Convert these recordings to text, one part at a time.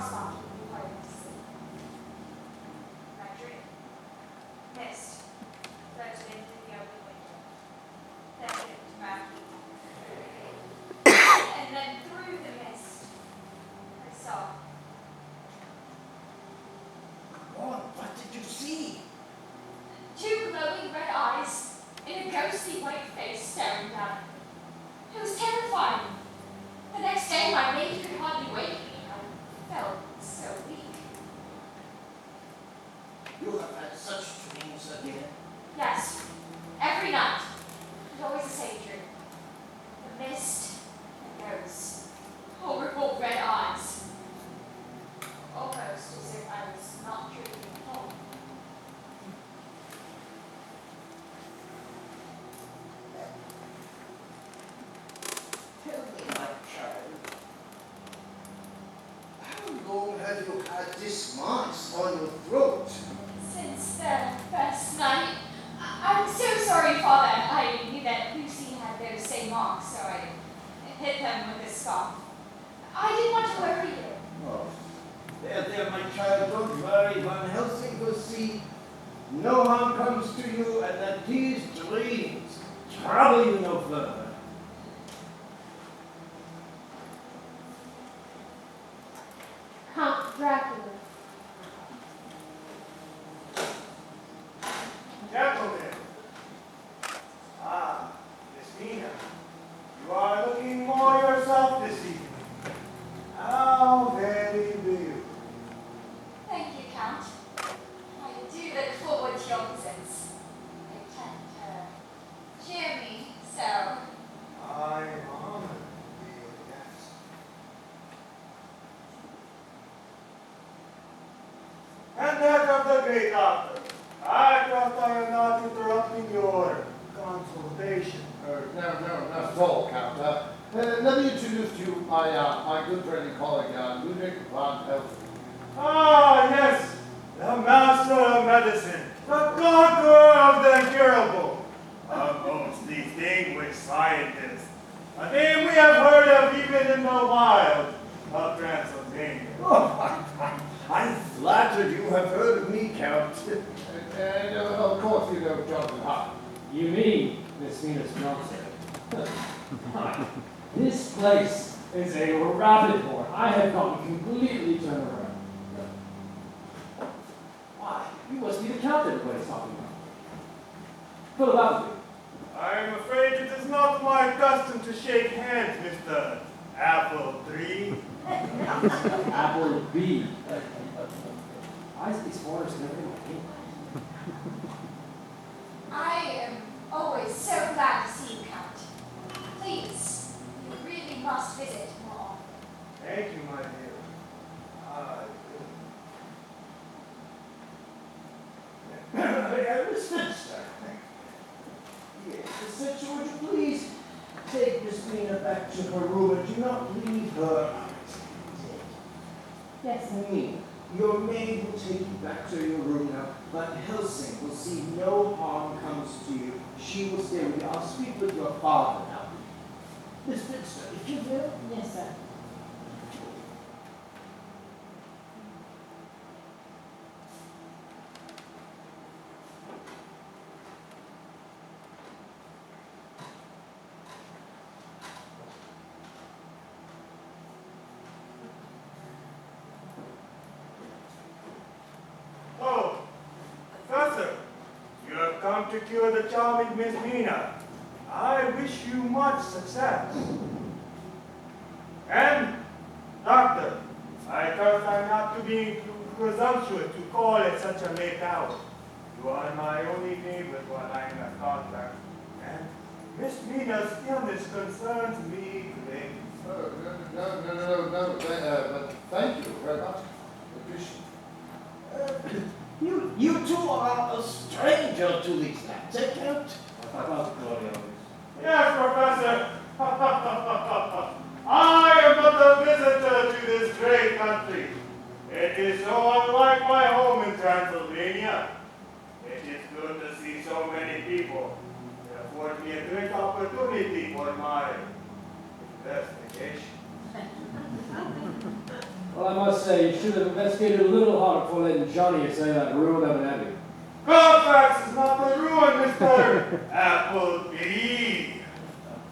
spot before I went to sleep. I dreamed. Mist floated in through the open window. Then looked back. And then through the mist, I saw. What did you see? 2 glowing red eyes and a ghostly white face staring down. It was terrifying. The next day, my maid could hardly wake me. I felt so weak. You have had such dreams again. Yes, every night. It always the same dream. The mist and those horrible red eyes. Almost as if I was not dreaming at all. Tell me, my child, how long have you had this marks on your throat? Since the first night, I'm so sorry, Father. I knew that Lucy had those same marks, so I hit them with a scarf. I didn't want to worry you. Oh, there, my child, don't worry. Van Helsing will see no harm comes to you, and that these dreams trouble you no further. Count Dracula. Gentlemen. Miss Mina, you are looking more yourself this evening. How very beautiful. Thank you, Count. I do look forward to your visits. They tend to cheer me, so I am honored to be your guest. And that of the great doctor. I trust I am not interrupting your consultation. No, not at all, Count. Let me introduce to you my good friend and colleague, Ludwig von Helsing. Ah, yes, the master of medicine, the conqueror of the incurable, a most distinguished scientist, a name we have heard of even in the wild of Transylvania. Oh, I'm flattered you have heard of me, Count. And of course, you know Jonathan Hart. You mean Miss Mina's fiance? This place is a rabbit hole. I have gotten completely turned around. Why? You must be the count everybody's talking about. What about you? I am afraid it is not my custom to shake hands, Mr. Apple Tree. Apple B. Why is these foreigners never in my name? I am always so glad to see you, Count. Please, you really must visit more often. Thank you, my dear. Miss Finster. Yes, Miss Finster, would you please take Miss Mina back to her room and do not leave her unattended? Yes, Mina, your maid will take you back to your room now, but Helsing will see no harm comes to you. She will stay with you. I'll speak with your father now. Miss Finster, if you will. yes, sir. Oh, Professor, you have come to cure the charming Miss Mina. I wish you much success. And, Doctor, I trust I'm not to be presumptuous to call at such a late hour. You are my only neighbor while I am at contract, and Miss Mina's illness concerns me greatly. No, but thank you very much. Appreciate it. You two are a stranger to these lands, eh, Count? How about Claudio? Yes, Professor. I am but a visitor to this great country. It is so unlike my home in Transylvania. It is good to see so many people. It affords me a great opportunity for my investigation. Well, I must say, you should have investigated a little harder before letting Johnny say that ruin of an abbey. Colfax is not the ruin, Mr. Appleby.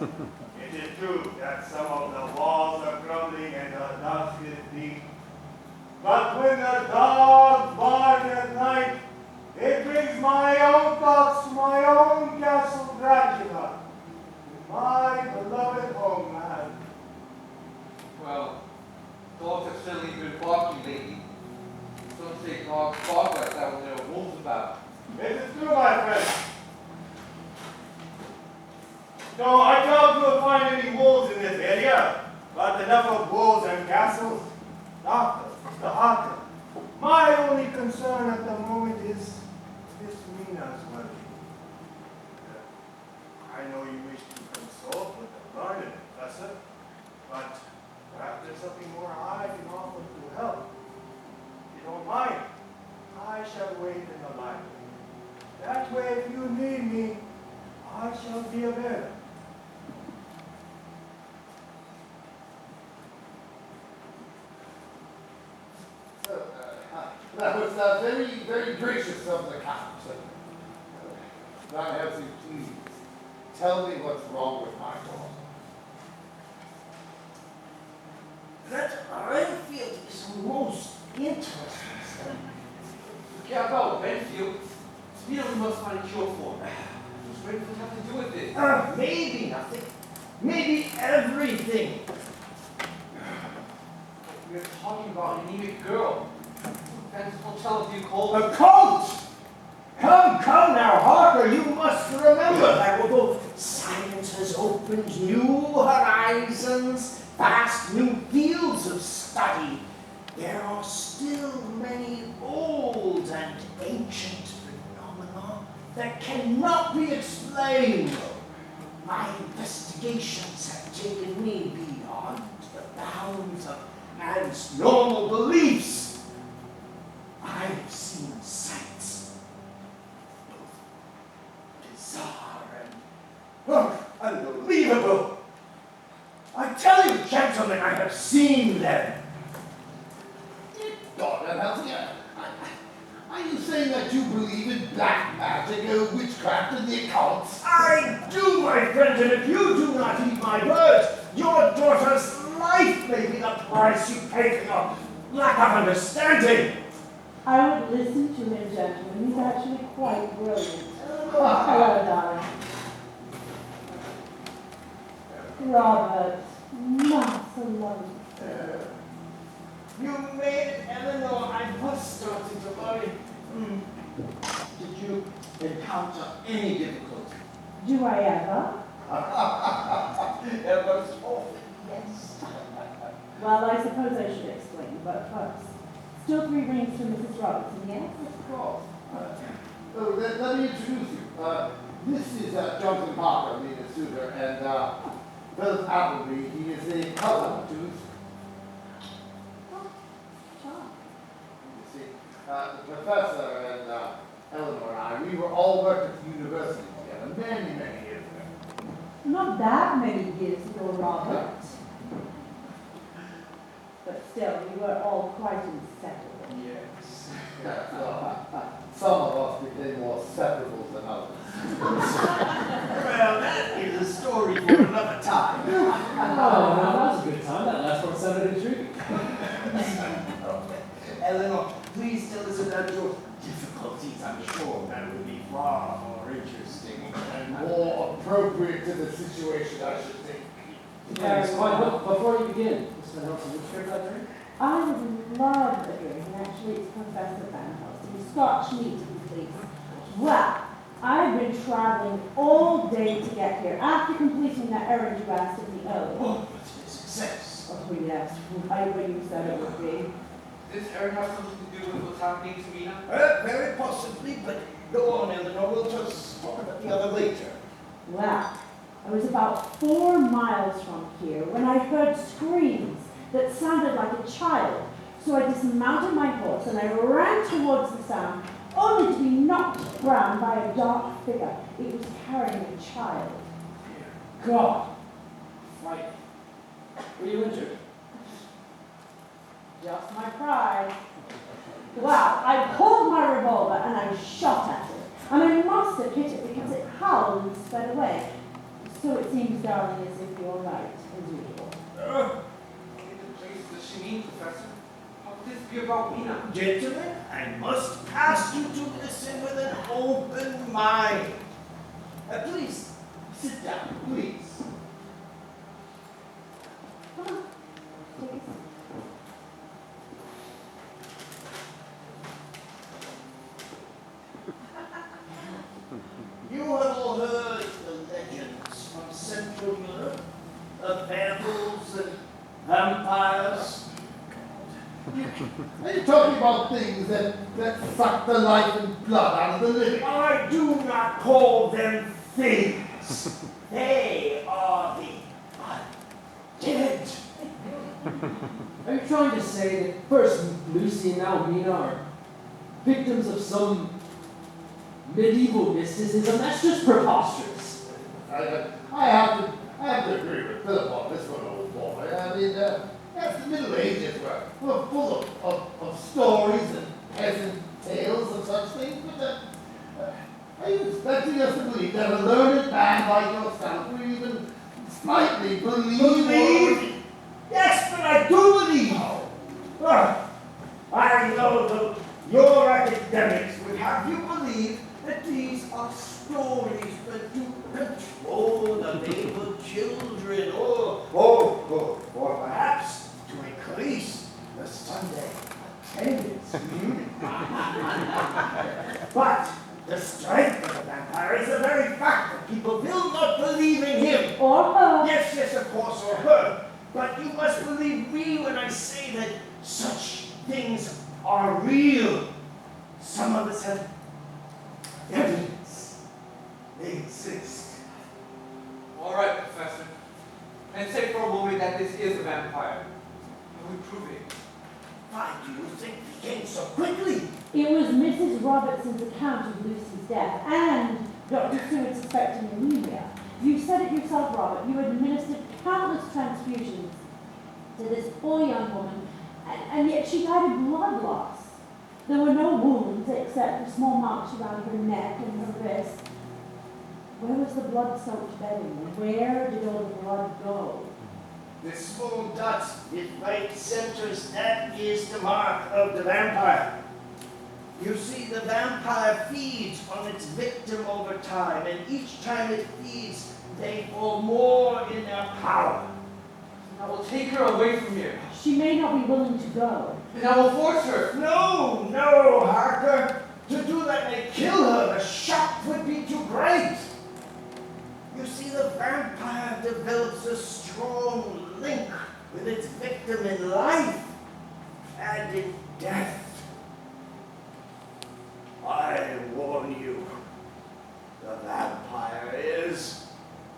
It is true that some of the walls are crumbling and the dust is deep. But when the dogs bark at night, it brings my own thoughts to my own castle Dracula, my beloved homeland. Well, dogs have certainly been barking lately. Some say dogs bark like that when there are wolves about. It is true, my friend. No, I doubt you'll find any wolves in this area, but enough of wolves and castles. Doctor, Mr. Harker, my only concern at the moment is Miss Mina's well-being. I know you wish to consult with the learned professor, but perhaps there's something more I can offer to help. If you don't mind, I shall wait in the library. That way, if you need me, I shall be available. That was very, very gracious of the Count. Van Helsing, please, tell me what's wrong with my daughter. That Renfield is most interesting. Yeah, about Benfield. You know we must find a cure for. What's Benfield have to do with it? Maybe nothing. Maybe everything. We're talking about an anemic girl. Benfield will tell if you cold. A coat! Come now, Harker, you must remember that although science has opened new horizons, vast new fields of study, there are still many old and ancient phenomena that cannot be explained. My investigations have taken me beyond the bounds of man's normal beliefs. I've seen sights both bizarre and unbelievable. I tell you, gentlemen, I have seen them. God, Van Helsing, are you saying that you believe in black magic, witchcraft, and the occult? I do, my friend, and if you do not heed my words, your daughter's life may be the price you pay for your lack of understanding. I would listen to him, gentlemen. He's actually quite brilliant. Hello, darling. Robert, not so lovely. You made it, Eleanor. I was starting to worry. Did you encounter any difficulty? Do I ever? Ever so? Yes. Well, I suppose I should explain, but first. Still 3 rings for Mrs. Robertson, yes? Of course. Let me introduce you. This is Jonathan Parker, Mina's suitor, and Philip Appleby. He is a cousin to Oh, sure. You see, the professor and Eleanor and I, we were all worked at the university together many, many years ago. Not that many years ago, Robert. But still, we were all quite inseparable. Yes. Yes, some of us became more separable than others. Well, that is a story for another time. Oh, now that was a good time. That last one sounded intriguing. Eleanor, please tell us about your difficulties. I'm sure that would be far more interesting. And more appropriate to the situation, I should think. Yeah, it's quite. Look, before you begin, Mr. Nelson, would you care about that drink? I would love a drink, and actually it's Professor Van Helsing. Scotch neat, if you please. Well, I've been traveling all day to get here, after completing that errand you asked of me earlier. Oh, it's a success. Oh, yes, right when you said it would be. Does this errand have something to do with what's happening to Mina? Very possibly, but go on, Eleanor. We'll just talk about the other later. Well, I was about 4 miles from here when I heard screams that sounded like a child. So I dismounted my horse and I ran towards the sound, only to be knocked to the ground by a dark figure. It was carrying a child. Dear God. Frightening. Were you injured? Just my pride. Well, I pulled my revolver and I shot at it. And I must have hit it because it howled and sped away. So it seems, darling, as if you're right, as usual. What in the place does she mean, Professor? How could this be about Mina? Gentlemen, I must ask you to listen with an open mind. Please, sit down, please. Come on, take a seat. You have all heard the legends from Central Europe of werewolves and vampires. Are you talking about things that suck the life and blood out of the living? I do not call them things. They are the undead. Are you trying to say that first Lucy and now Mina are victims of some medieval mysticism? That's just preposterous. I have to agree with Philip on this one, old boy. I mean, yes, the Middle Ages were full of stories and peasant tales and such things, but are you expecting us to believe that a learned man like yourself would even slightly believe? Yes, but I do believe. I know that your academics would have you believe that these are stories that to control the neighbor children, or perhaps to increase the Sunday attendance. But the strength of the vampire is the very fact that people will not believe in him. Or her. Yes, of course, or her. But you must believe me when I say that such things are real. Some of us have evidence. They exist. All right, Professor. And say for a moment that this is a vampire. Can we prove it? Why do you think we came so quickly? It was Mrs. Robertson's account of Lucy's death and Dr. Seward suspecting anemia. You said it yourself, Robert. You administered countless transfusions to this poor young woman, and yet she died of blood loss. There were no wounds except for small marks around her neck and her wrist. Where was the blood-soaked bedding? Where did all the blood go? The small dot in right centers, that is the mark of the vampire. You see, the vampire feeds on its victim over time, and each time it feeds, they fall more in their power. I will take her away from here. She may not be willing to go. And I will force her. No, Harker. To do that may kill her. The shock would be too great. You see, the vampire develops a strong link with its victim in life and in death. I warn you, the vampire is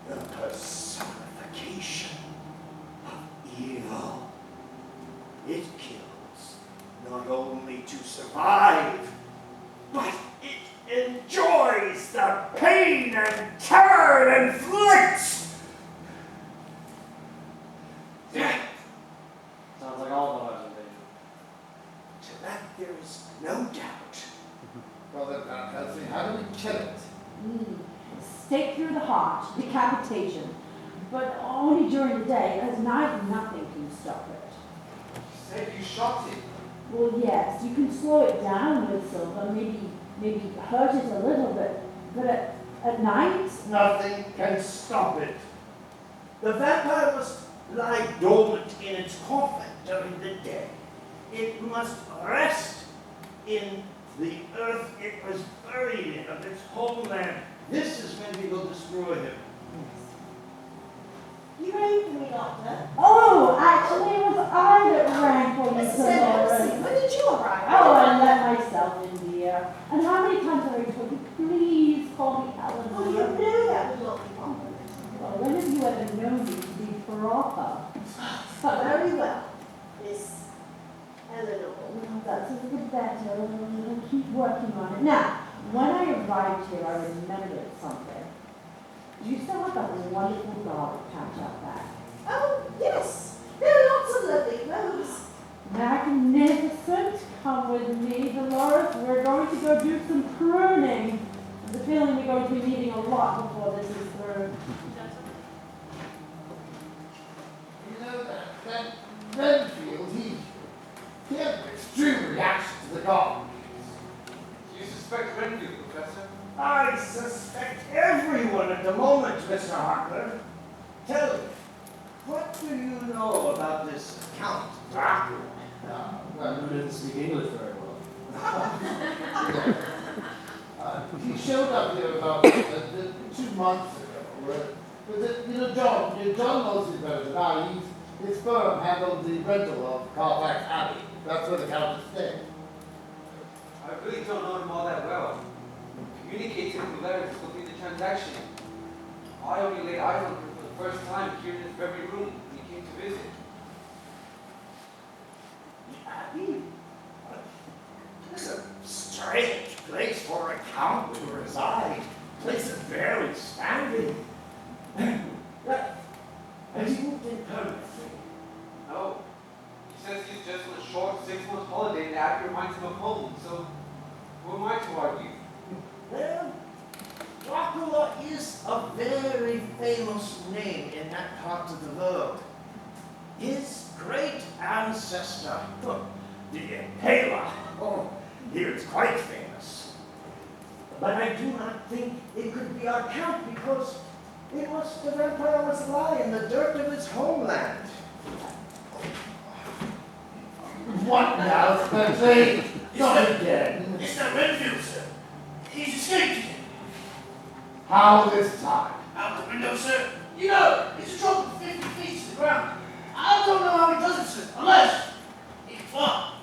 the personification of evil. It kills not only to survive, but it enjoys the pain and terror it inflicts. Death. Sounds like all the others To that there is no doubt. Brother Van Helsing, how do we kill it? Stake through the heart, decapitation, but only during the day, as night nothing can stop it. You said you shot it. Well, yes, you can slow it down with silver, maybe hurt it a little bit, but at night, Nothing can stop it. The vampire must lie dormant in its coffin during the day. It must rest in the earth it was buried in, of its homeland. This is when we will destroy him. You rang for me, Doctor. oh, actually it was I that rang for you, Mrs. Sir Anderson, Lawrence. when did you arrive? Oh, I let myself in, dear. And how many times have I told you, please call me Ellen? Oh, you knew that would not be possible. Well, when have you ever known me to be proper? Very well, Miss Eleanor. Well, that's a little better. I'll keep working on it. Now, when I arrived here, I remembered something. Do you still have that wonderful garlic patch out there? Oh, yes. There are lots of lovely clothes. magnificent. Come with me, Dolores. We're going to go do some pruning. I have a feeling we're going to be needing a lot before this is through. You know that Renfield, he had an extreme reaction to the garden. Do you suspect Renfield, Professor? I suspect everyone at the moment, Mr. Harker. Tell me, what do you know about this Count Dracula? I didn't speak English very well. He showed up here about 2 months ago. John knows him better than I. His firm handled the rental of Carfax Abbey. That's where the Count is staying. I really don't know him all that well. Communicated through letters looking at the transaction. I only laid eyes on him for the first time here in this very room when he came to visit. The Abbey? This is a strange place for a count to reside. Place is very standing. Has he moved in permanently? No. He says he's just on a short 6-month holiday and the Abbey reminds him of home, so who am I to argue? Well, Dracula is a very famous name in that part of the world. His great ancestor, the Impaler, he was quite famous. But I do not think it could be our Count because it was the vampire was lie in the dirt of his homeland. What now, Spencer? Not again. It's not Renfield, sir. He's escaped again. How this time? Out the window, sir. You know, he's dropped 50 feet to the ground. I don't know how he does it, sir, unless he can fly.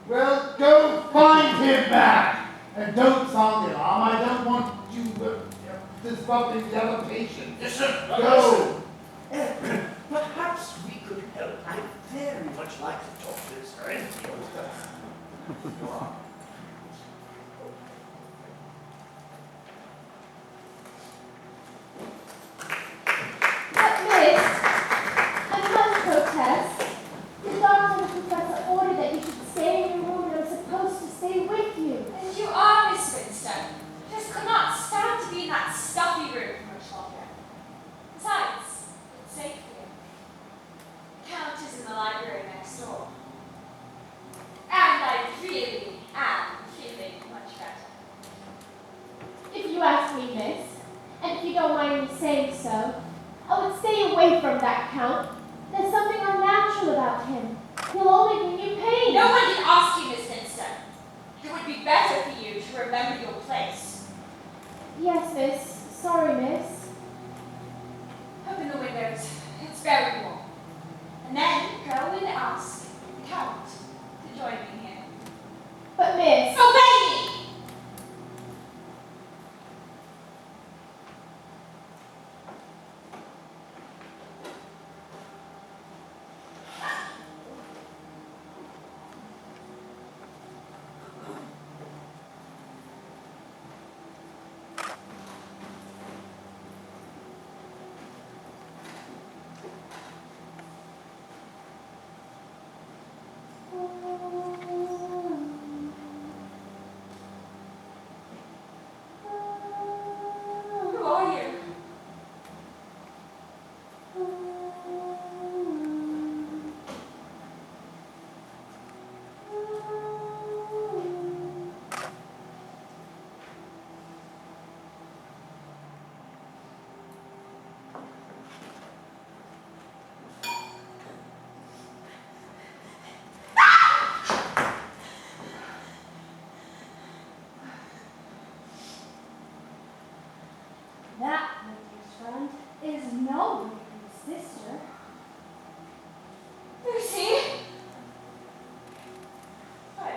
Well, go find him back. And don't sound the alarm. I don't want you disrupting the other patient. Yes, sir. Go. Perhaps we could help. I'd very much like to talk to this Renfield. But miss, I must protest. The doctor and the professor ordered that you should stay in your room and I'm supposed to stay with you. And you are Miss Winston. I just could not stand to be in that stuffy room much longer. Besides, it's safe here. The Count is in the library next door. And I really am feeling much better. If you ask me, miss, and if you don't mind me saying so, I would stay away from that Count. There's something unnatural about him. He'll only bring you pain. No one can ask you, Miss Winston. It would be better for you to remember your place. Yes, miss. Sorry, miss. Open the windows. It's very warm. And then go and ask the Count to join me here. But miss. Obey me! Who are you? That, my dear friend, is no Lincoln's sister. Lucy? What?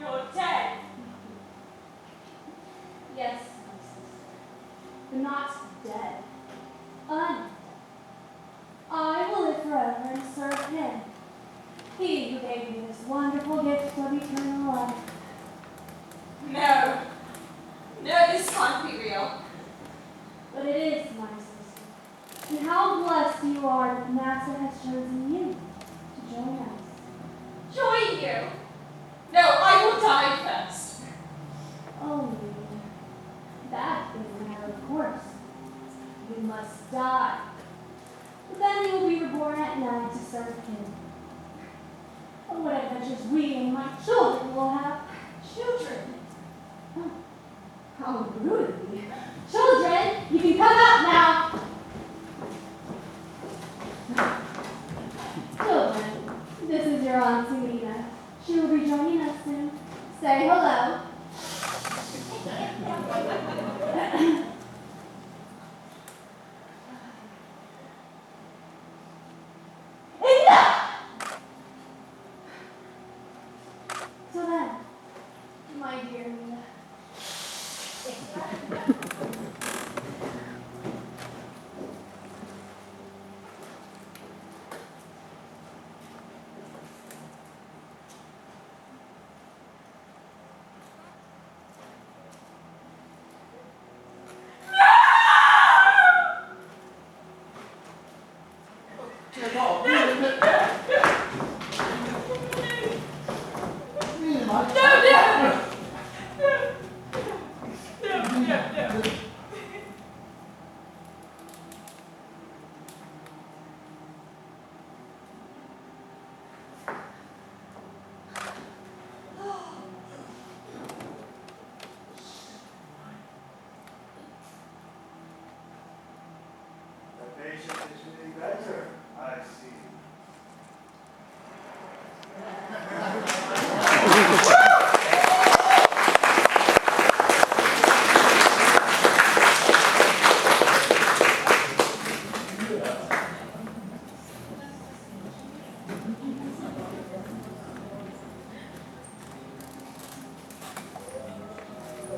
You're dead. Yes, my sister, but not dead. Undead. I will live forever and serve him. He who gave me this wonderful gift of eternal life. No. No, this can't be real. But it is, my sister. And how blessed you are that the Master has chosen you to join us. Join you? No, I will die first. Oh, Lena, that is a matter of course. You must die. But then you will be reborn at night to serve him. Oh, what adventures we and my children will have. Children. Oh, how rude of you. Children, you can come out now. Children, this is your Auntie Lena. She will be joining us soon. Say hello.